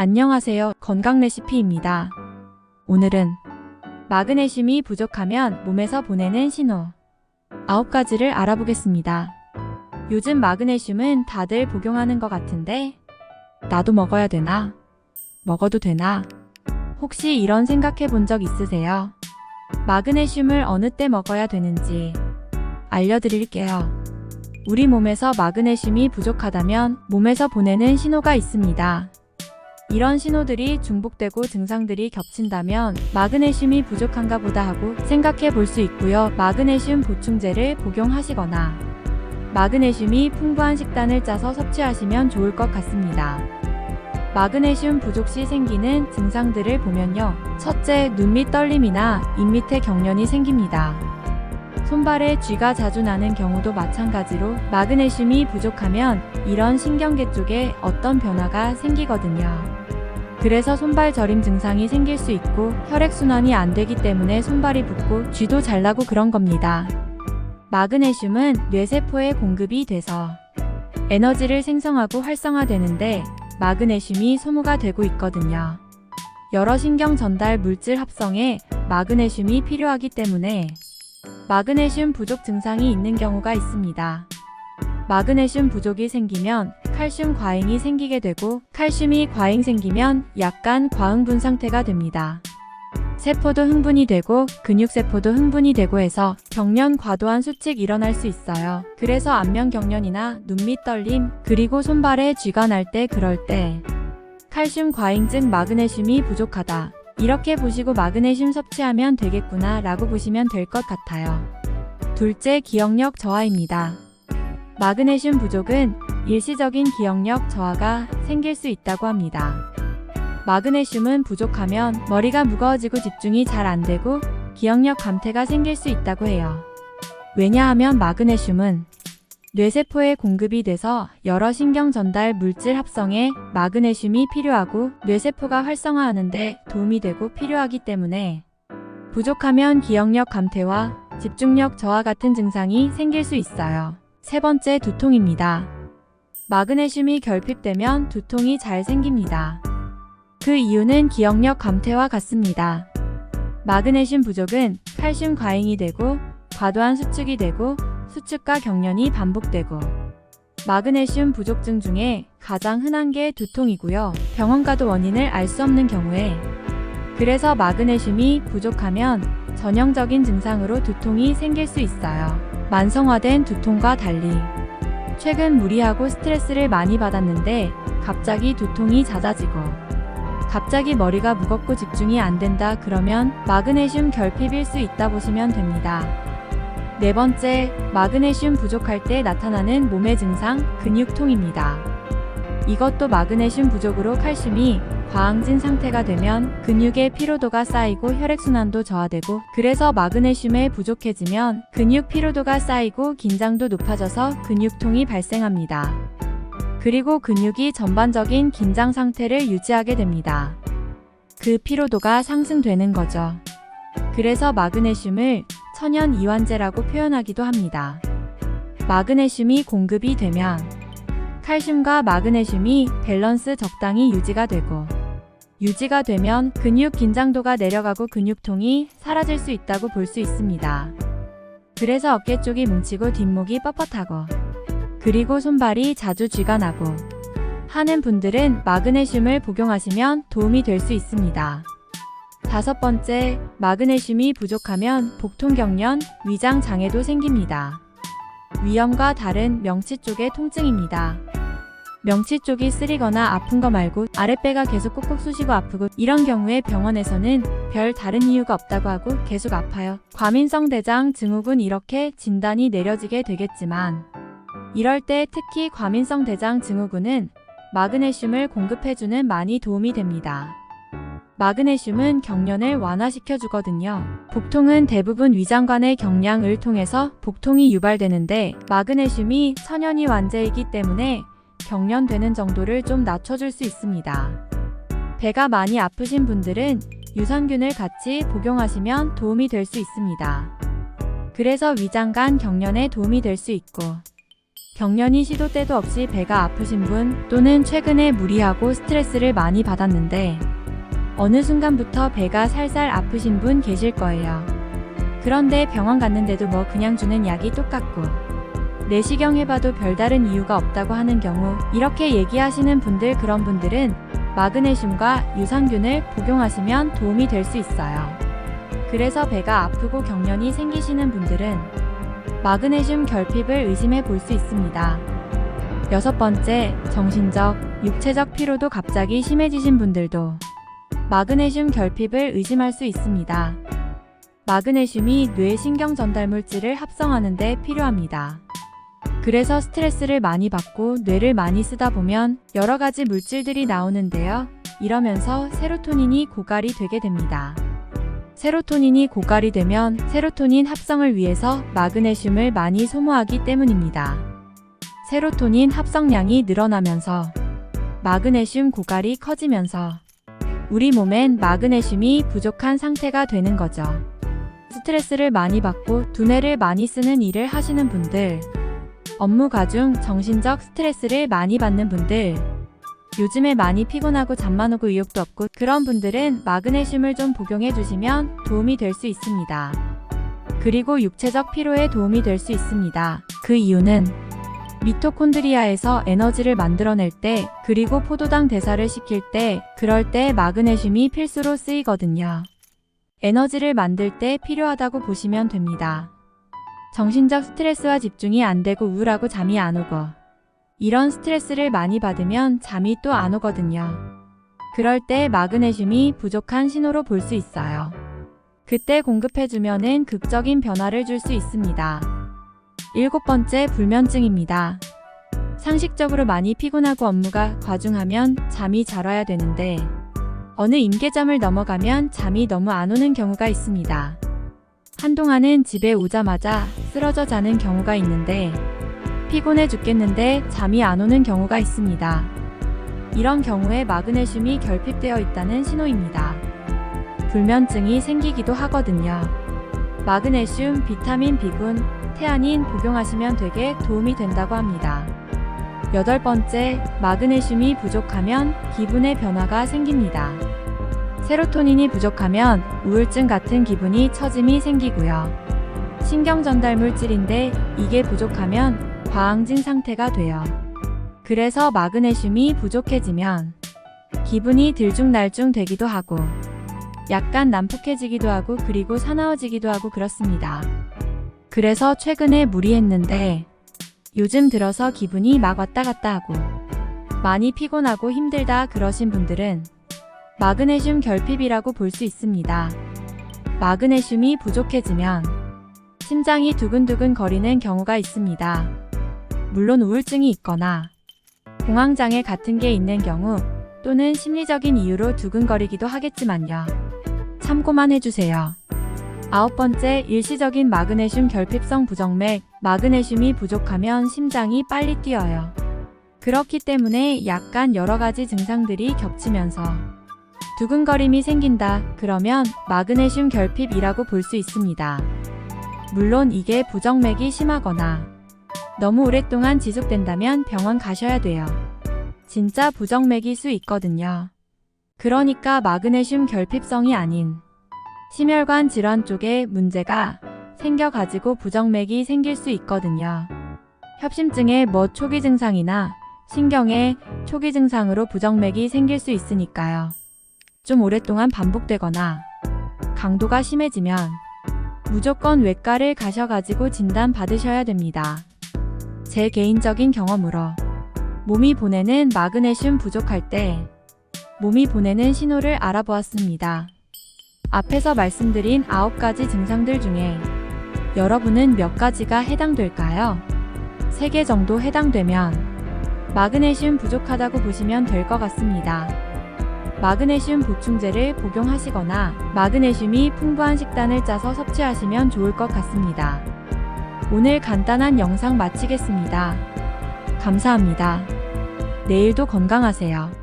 안녕하세요. 건강 레시피입니다. 오늘은 마그네슘이 부족하면 몸에서 보내는 신호 9가지를 알아보겠습니다. 요즘 마그네슘은 다들 복용하는 것 같은데 나도 먹어야 되나? 먹어도 되나? 혹시 이런 생각해 본 적 있으세요? 마그네슘을 어느 때 먹어야 되는지 알려드릴게요. 우리 몸에서 마그네슘이 부족하다면 몸에서 보내는 신호가 있습니다. 이런 신호들이 중복되고 증상들이 겹친다면 마그네슘이 부족한가 보다 하고 생각해 볼 수 있고요. 마그네슘 보충제를 복용하시거나 마그네슘이 풍부한 식단을 짜서 섭취하시면 좋을 것 같습니다. 마그네슘 부족 시 생기는 증상들을 보면요. 첫째, 눈밑 떨림이나 입밑에 경련이 생깁니다. 손발에 쥐가 자주 나는 경우도 마찬가지로 마그네슘이 부족하면 이런 신경계 쪽에 어떤 변화가 생기거든요. 그래서 손발 저림 증상이 생길 수 있고 혈액순환이 안 되기 때문에 손발이 붓고 쥐도 잘 나고 그런 겁니다. 마그네슘은 뇌세포에 공급이 돼서 에너지를 생성하고 활성화되는데 마그네슘이 소모가 되고 있거든요. 여러 신경 전달 물질 합성에 마그네슘이 필요하기 때문에 마그네슘 부족 증상이 있는 경우가 있습니다. 마그네슘 부족이 생기면 칼슘 과잉이 생기게 되고 칼슘이 과잉 생기면 약간 과흥분 상태가 됩니다. 세포도 흥분이 되고 근육세포도 흥분이 되고 해서 경련 과도한 수칙 일어날 수 있어요. 그래서 안면 경련이나 눈밑 떨림 그리고 손발에 쥐가 날 때 그럴 때 칼슘 과잉 즉 마그네슘이 부족하다. 이렇게 보시고 마그네슘 섭취하면 되겠구나 라고 보시면 될 것 같아요. 둘째, 기억력 저하입니다. 마그네슘 부족은 일시적인 기억력 저하가 생길 수 있다고 합니다. 마그네슘은 부족하면 머리가 무거워지고 집중이 잘 안 되고 기억력 감퇴가 생길 수 있다고 해요. 왜냐하면 마그네슘은 뇌세포에 공급이 돼서 여러 신경 전달 물질 합성에 마그네슘이 필요하고 뇌세포가 활성화하는데 도움이 되고 필요하기 때문에 부족하면 기억력 감퇴와 집중력 저하 같은 증상이 생길 수 있어요. 세 번째, 두통입니다. 마그네슘이 결핍되면 두통이 잘 생깁니다. 그 이유는 기억력 감퇴와 같습니다. 마그네슘 부족은 칼슘 과잉이 되고 과도한 수축이 되고 수축과 경련이 반복되고 마그네슘 부족증 중에 가장 흔한 게 두통이고요. 병원 가도 원인을 알 수 없는 경우에 그래서 마그네슘이 부족하면 전형적인 증상으로 두통이 생길 수 있어요. 만성화된 두통과 달리 최근 무리하고 스트레스를 많이 받았는데 갑자기 두통이 잦아지고 갑자기 머리가 무겁고 집중이 안 된다 그러면 마그네슘 결핍일 수 있다 보시면 됩니다. 네 번째, 마그네슘 부족할 때 나타나는 몸의 증상, 근육통입니다. 이것도 마그네슘 부족으로 칼슘이 과항진 상태가 되면 근육의 피로도가 쌓이고 혈액순환도 저하되고 그래서 마그네슘에 부족해지면 근육 피로도가 쌓이고 긴장도 높아져서 근육통이 발생합니다. 그리고 근육이 전반적인 긴장 상태를 유지하게 됩니다. 그 피로도가 상승되는 거죠. 그래서 마그네슘을 천연 이완제라고 표현하기도 합니다. 마그네슘이 공급이 되면 칼슘과 마그네슘이 밸런스 적당히 유지가 되면 근육 긴장도가 내려가고 근육통이 사라질 수 있다고 볼 수 있습니다. 그래서 어깨 쪽이 뭉치고 뒷목이 뻣뻣하고 그리고 손발이 자주 쥐가 나고 하는 분들은 마그네슘을 복용하시면 도움이 될 수 있습니다. 다섯 번째, 마그네슘이 부족하면 복통경련, 위장 장애도 생깁니다. 위염과 다른 명치 쪽의 통증입니다. 명치 쪽이 쓰리거나 아픈 거 말고 아랫배가 계속 콕콕 쑤시고 아프고 이런 경우에 병원에서는 별 다른 이유가 없다고 하고 계속 아파요. 과민성 대장 증후군 이렇게 진단이 내려지게 되겠지만 이럴 때 특히 과민성 대장 증후군은 마그네슘을 공급해주는 많이 도움이 됩니다. 마그네슘은 경련을 완화시켜주거든요. 복통은 대부분 위장관의 경량을 통해서 복통이 유발되는데 마그네슘이 천연이 완제이기 때문에 경련되는 정도를 좀 낮춰줄 수 있습니다. 배가 많이 아프신 분들은 유산균을 같이 복용하시면 도움이 될 수 있습니다. 그래서 위장관 경련에 도움이 될 수 있고 경련이 시도 때도 없이 배가 아프신 분 또는 최근에 무리하고 스트레스를 많이 받았는데 어느 순간부터 배가 살살 아프신 분 계실 거예요. 그런데 병원 갔는데도 뭐 그냥 주는 약이 똑같고 내시경 해봐도 별다른 이유가 없다고 하는 경우 이렇게 얘기하시는 분들 그런 분들은 마그네슘과 유산균을 복용하시면 도움이 될 수 있어요. 그래서 배가 아프고 경련이 생기시는 분들은 마그네슘 결핍을 의심해 볼 수 있습니다. 6번째, 정신적, 육체적 피로도 갑자기 심해지신 분들도 마그네슘 결핍을 의심할 수 있습니다. 마그네슘이 뇌 신경 전달 물질을 합성하는 데 필요합니다. 그래서 스트레스를 많이 받고 뇌를 많이 쓰다 보면 여러 가지 물질들이 나오는데요. 이러면서 세로토닌이 고갈이 되게 됩니다. 세로토닌이 고갈이 되면 세로토닌 합성을 위해서 마그네슘을 많이 소모하기 때문입니다. 세로토닌 합성량이 늘어나면서 마그네슘 고갈이 커지면서 우리 몸엔 마그네슘이 부족한 상태가 되는 거죠. 스트레스를 많이 받고 두뇌를 많이 쓰는 일을 하시는 분들, 업무가 중 정신적 스트레스를 많이 받는 분들, 요즘에 많이 피곤하고 잠만 오고 의욕도 없고 그런 분들은 마그네슘을 좀 복용해 주시면 도움이 될 수 있습니다. 그리고 육체적 피로에 도움이 될 수 있습니다. 그 이유는 미토콘드리아에서 에너지를 만들어낼 때 그리고 포도당 대사를 시킬 때 그럴 때 마그네슘이 필수로 쓰이거든요. 에너지를 만들 때 필요하다고 보시면 됩니다. 정신적 스트레스와 집중이 안 되고 우울하고 잠이 안 오고 이런 스트레스를 많이 받으면 잠이 또 안 오거든요. 그럴 때 마그네슘이 부족한 신호로 볼 수 있어요. 그때 공급해주면은 극적인 변화를 줄 수 있습니다. 7번째, 불면증입니다. 상식적으로 많이 피곤하고 업무가 과중하면 잠이 잘 와야 되는데 어느 임계점을 넘어가면 잠이 너무 안 오는 경우가 있습니다. 한동안은 집에 오자마자 쓰러져 자는 경우가 있는데 피곤해 죽겠는데 잠이 안 오는 경우가 있습니다. 이런 경우에 마그네슘이 결핍되어 있다는 신호입니다. 불면증이 생기기도 하거든요. 마그네슘, 비타민 B군, 태아닌 복용하시면 되게 도움이 된다고 합니다. 8번째, 마그네슘이 부족하면 기분의 변화가 생깁니다. 세로토닌이 부족하면 우울증 같은 기분이 처짐이 생기고요. 신경 전달 물질인데 이게 부족하면 과항진 상태가 돼요. 그래서 마그네슘이 부족해지면 기분이 들쭉날쭉 되기도 하고 약간 난폭해지기도 하고 그리고 사나워지기도 하고 그렇습니다. 그래서 최근에 무리했는데 요즘 들어서 기분이 막 왔다 갔다 하고 많이 피곤하고 힘들다 그러신 분들은 마그네슘 결핍이라고 볼 수 있습니다. 마그네슘이 부족해지면 심장이 두근두근 거리는 경우가 있습니다. 물론 우울증이 있거나 공황장애 같은 게 있는 경우 또는 심리적인 이유로 두근거리기도 하겠지만요. 참고만 해주세요. 9번째, 일시적인 마그네슘 결핍성 부정맥. 마그네슘이 부족하면 심장이 빨리 뛰어요. 그렇기 때문에 약간 여러가지 증상들이 겹치면서 두근거림이 생긴다. 그러면 마그네슘 결핍이라고 볼 수 있습니다. 물론 이게 부정맥이 심하거나 너무 오랫동안 지속된다면 병원 가셔야 돼요. 진짜 부정맥일 수 있거든요. 그러니까 마그네슘 결핍성이 아닌 심혈관 질환 쪽에 문제가 생겨가지고 부정맥이 생길 수 있거든요. 협심증의 초기 증상이나 신경의 초기 증상으로 부정맥이 생길 수 있으니까요. 좀 오랫동안 반복되거나 강도가 심해지면 무조건 외과를 가셔가지고 진단 받으셔야 됩니다. 제 개인적인 경험으로 몸이 보내는 마그네슘 부족할 때 몸이 보내는 신호를 알아보았습니다. 앞에서 말씀드린 9가지 증상들 중에 여러분은 몇 가지가 해당될까요? 3개 정도 해당되면 마그네슘 부족하다고 보시면 될 것 같습니다. 마그네슘 보충제를 복용하시거나 마그네슘이 풍부한 식단을 짜서 섭취하시면 좋을 것 같습니다. 오늘 간단한 영상 마치겠습니다. 감사합니다. 내일도 건강하세요.